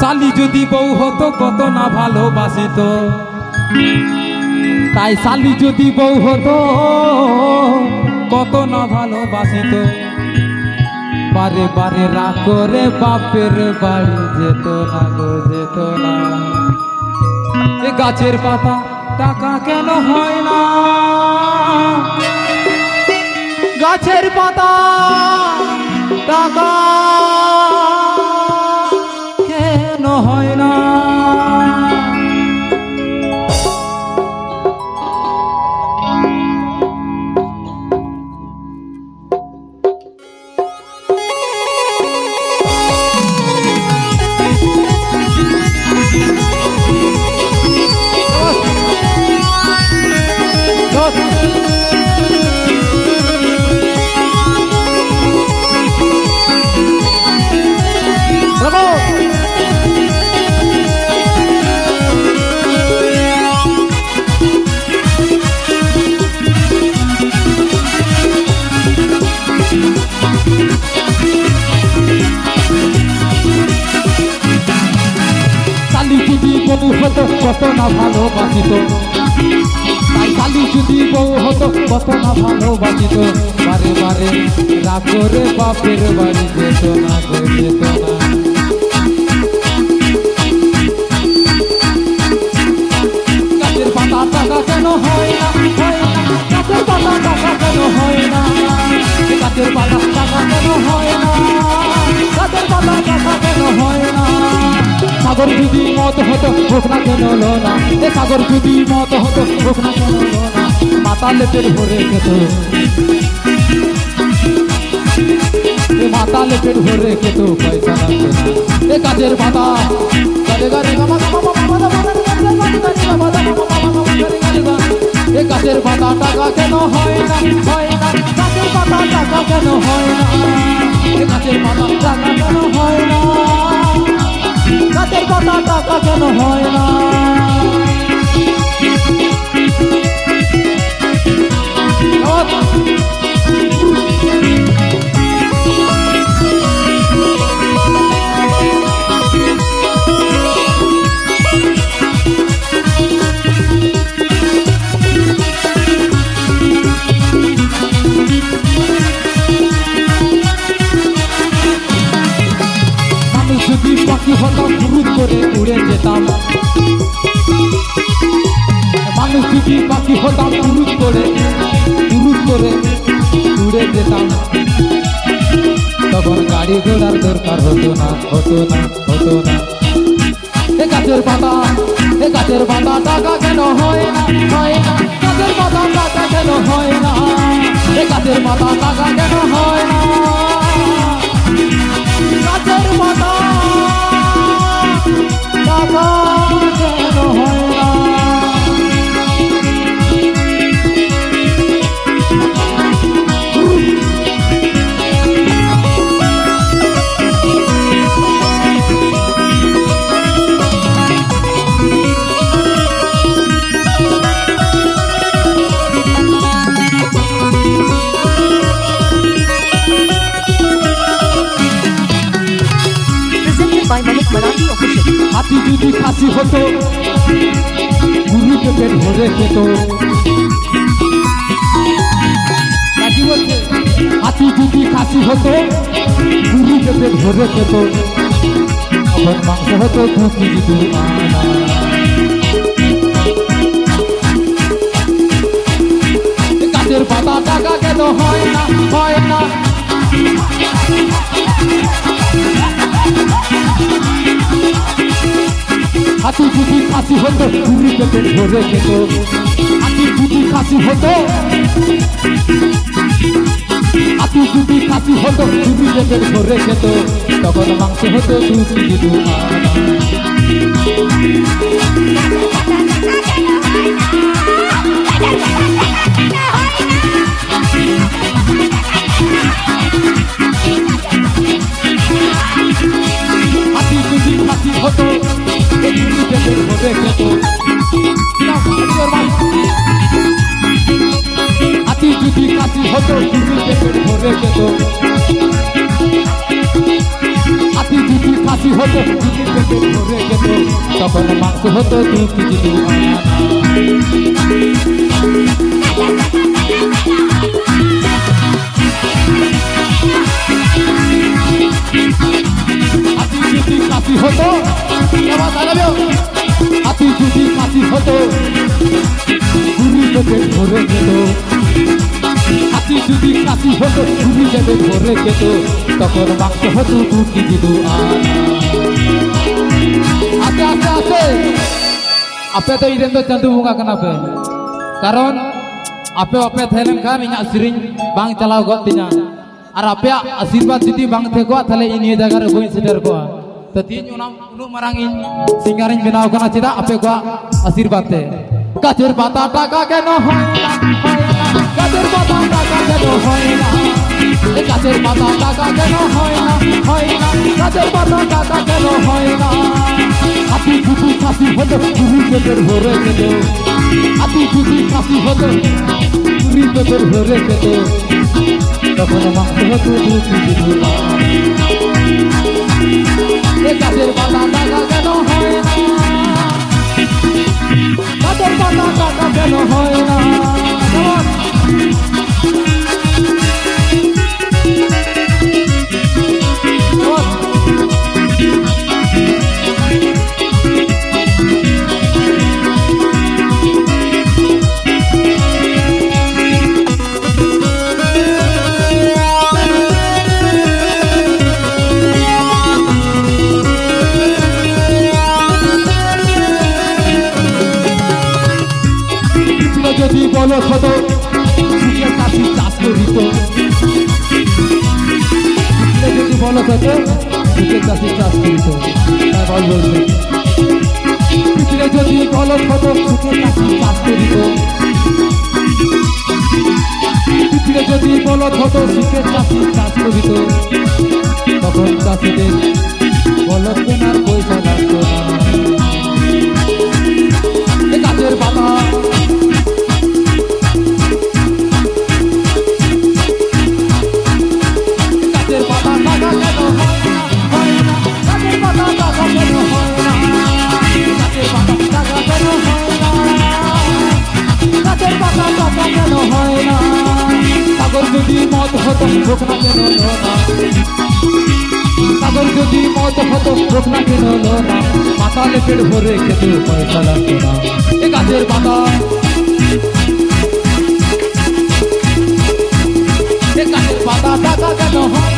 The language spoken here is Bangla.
শালি যদি বউ হতো কত না ভালোবাসিত, তাই শালি যদি বউ হতো কত না ভালোবাসিত। বারে বারে রাগ করে বাপের বাড়ি যেত না গো, যেত না। এ গাছের পাতা টাকা কেন হয় না, গাছের পাতা টাকা কেন হয় না। বউ হতো কত না ভালোবাসিত, তাই শালি যদি বউ হতো কত না ভালোবাসিত। বারে বারে রাগ করে বাপের বাড়ি যেত না গো, যেত না। গাছের পাতা টাকা কেন হয় না, হয় না। গাছের পাতা টাকা কেন হয় না, গাছের পাতা টাকা কেন হয় না, গাছের পাতা টাকা কেন হয় না। সাগর যদি মত হতো হোক না কেন হলো না, এ সাগর যদি মত হতো হোক না কেন হলো না। মাতালে পেট ভরে খেত, এ মাতালে পেট ভরে খেত, পয়সা লাগবে না। এ গাছের পাতা এ গাছের পাতা টাকা কেন হয় না, হয় না। গাছের পাতা টাকা কেন হয় না, এ গাছের পাতা টাকা কেন হয় না, গাছের পাতা টাকা কেন হয় না। যদি পাখি হতাম ফুরুত করে উড়ে যেতাম, মানুষ যদি পাখি হতাম ফুরুত করে উড়ে যেতাম, তখন গাড়ি ঘোড়ার দরকার হতো না, হতো না, হতো না। এ গাছের পাতা, এ গাছের পাতা টাকা কেন হয় না, হয় না। গাছের পাতা টাকা কেন হয় না, এ গাছের পাতা টাকা কেন হয় না, গাছের পাতা টাকা কেন হয় না। হাতি যদি খাসি হতো গুরুকে পেট ভরে খেত, হাতি যদি খাসি হতো গুরুকে পেট ভরে খেত, তখন মাংস হতো 2 কেজি 2 আনা। গাছের পাতা টাকা কেন হয় না, হয় না। হাতি যদি খাসি হতো গুরুকে পেট ভরে খেত, হাতি যদি খাসি হতো, হাতি যদি খাসি হতো গুরুকে পেট ভরে খেত, তখন মাংস হতো 2 কেজি 2 আনা। হাতি যদি খাসি হতো গুরুকে পেট ভরে খেত, হাতি যদি খাসি হতো গুরুকে পেট ভরে খেত, হাতি যদি খাসি হতো গুরুকে পেট ভরে তখন মাংস হতো 2 কেজি 2 আনা। হাতি যদি কাশি হতো, হাতি যদি কাশি হতো ঘুরি দেবে ধরে যেত। হাতি যদি কাশি হতো ঘুরি দেবে ধরে যেত, তখন মাংস হতো 2 কেজি 2 আনা। আস্তে আস্তে আস্তে ape to iden to chandu bunga kanape karon ape thailen kan inya siring bang chalao got tinya ar ape asirwad judi bang theko thale ini jaga re boin seder ko to tin unam unu marang in singarin benaw kana chida ape ko asirwad te gajer pata taka keno hoy na gajer pata taka keno hoy na gajer pata taka keno hoy na gajer pata taka keno hoy na হাতি যদি কাশি হতো ঘুরি পেটের ভরে যেত। হাতি যদি কাশি হতো ঘুরি পেটের ভরে যেত, তখন মাংস হতো 2 কেজি 2 আনা। এ গাছের পাতা টাকা কেন হয় না, গাছের পাতা টাকা কেন হয় না। যদি বলো হতো সুখে কাশি চাষ করিত, যদি বলো হতো সুখে কাশি চাষ করিত, বল বলছে পিছনে যদি বলো হতো সুখে কাশি চাষ করিত, পিছনে যদি বলো হতো সুখে কাশি চাষ করিত, তখন চাষিদের বলো কেনার পয়সা লাগতো না। গাছের পাতা সাগর যদি মত হতো হোক না কেন না, সাগর যদি মত হতো হোক না কেন না, মাতালে পেট ভরে খেতে পয়সা লাগতো না। এ গাছের পাতা টাকা কেন হয়